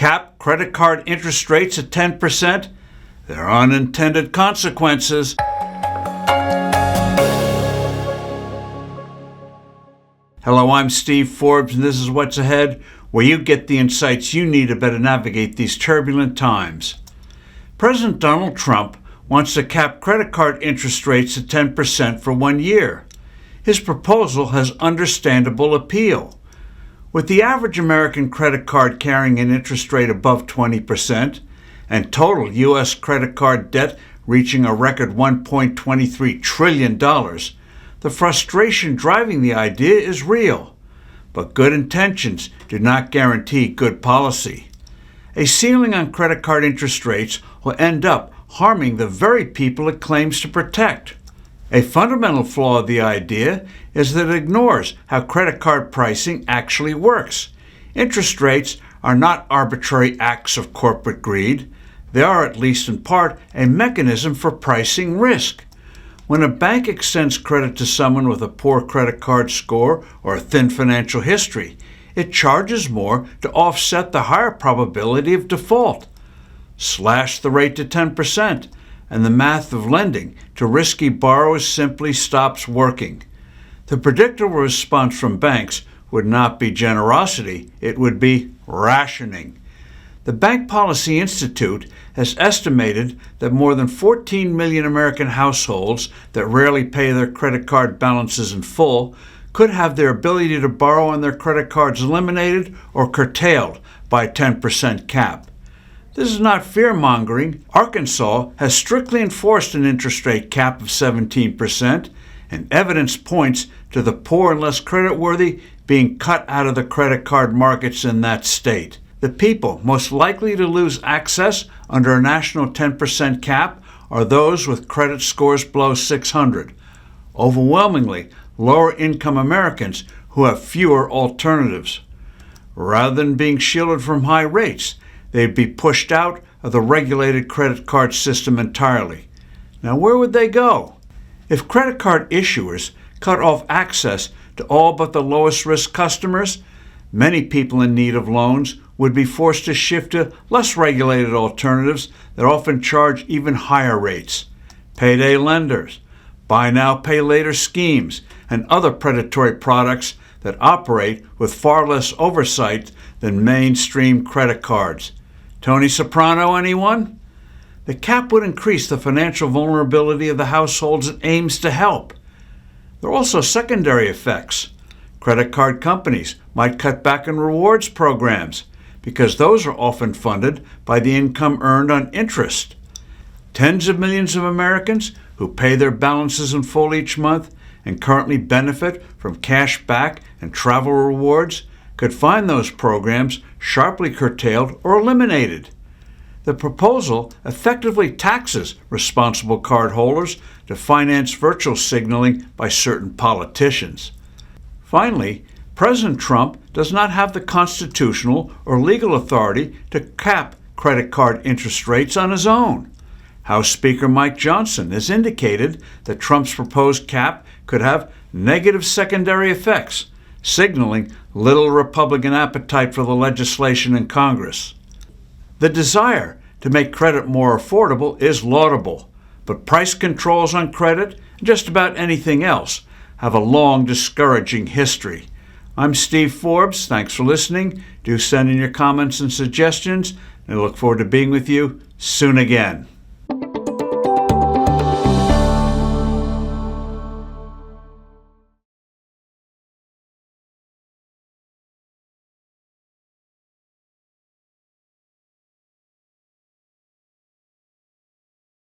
cap credit card interest rates at 10%, there are unintended consequences. Hello, I'm Steve Forbes, and this is What's Ahead, where you get the insights you need to better navigate these turbulent times. President Donald Trump wants to cap credit card interest rates at 10% for 1 year. His proposal has understandable appeal. With the average American credit card carrying an interest rate above 20% and total U.S. credit card debt reaching a record $1.23 trillion, the frustration driving the idea is real. But good intentions do not guarantee good policy. A ceiling on credit card interest rates will end up harming the very people it claims to protect. A fundamental flaw of the idea is that it ignores how credit card pricing actually works. Interest rates are not arbitrary acts of corporate greed. They are, at least in part, a mechanism for pricing risk. When a bank extends credit to someone with a poor credit card score or a thin financial history, it charges more to offset the higher probability of default. Slash the rate to 10%, and the math of lending to risky borrowers simply stops working. The predictable response from banks would not be generosity, it would be rationing. The Bank Policy Institute has estimated that more than 14 million American households that rarely pay their credit card balances in full could have their ability to borrow on their credit cards eliminated or curtailed by a 10% cap. This is not fear-mongering. Arkansas has strictly enforced an interest rate cap of 17%, and evidence points to the poor and less creditworthy being cut out of the credit card markets in that state. The people most likely to lose access under a national 10% cap are those with credit scores below 600. Overwhelmingly, lower-income Americans who have fewer alternatives. Rather than being shielded from high rates, they'd be pushed out of the regulated credit card system entirely. Now, where would they go? If credit card issuers cut off access to all but the lowest risk customers, many people in need of loans would be forced to shift to less regulated alternatives that often charge even higher rates. Payday lenders, buy now, pay later schemes, and other predatory products that operate with far less oversight than mainstream credit cards. Tony Soprano, anyone? The cap would increase the financial vulnerability of the households it aims to help. There are also secondary effects. Credit card companies might cut back on rewards programs because those are often funded by the income earned on interest. Tens of millions of Americans who pay their balances in full each month and currently benefit from cash back and travel rewards could find those programs sharply curtailed or eliminated. The proposal effectively taxes responsible cardholders to finance virtual signaling by certain politicians. Finally, President Trump does not have the constitutional or legal authority to cap credit card interest rates on his own. House Speaker Mike Johnson has indicated that Trump's proposed cap could have negative secondary effects, signaling little Republican appetite for the legislation in Congress. The desire to make credit more affordable is laudable, but price controls on credit, and just about anything else, have a long, discouraging history. I'm Steve Forbes. Thanks for listening. Do send in your comments and suggestions, and I look forward to being with you soon again.